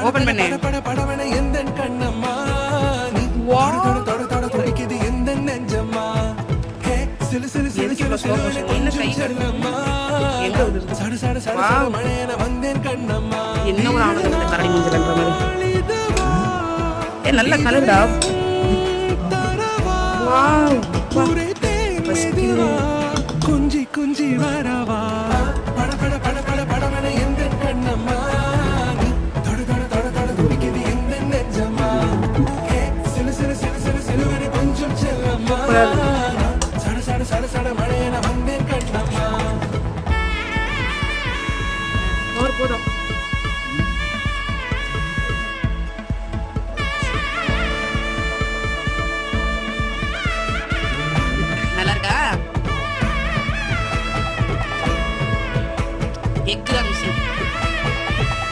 Open பண்ணு. என்ன ஒரு ஆனந்தம் கரடி மூஞ்சல் மாதிரி. நல்ல கலர்டா. வாவ், குஞ்சி குஞ்சி வரா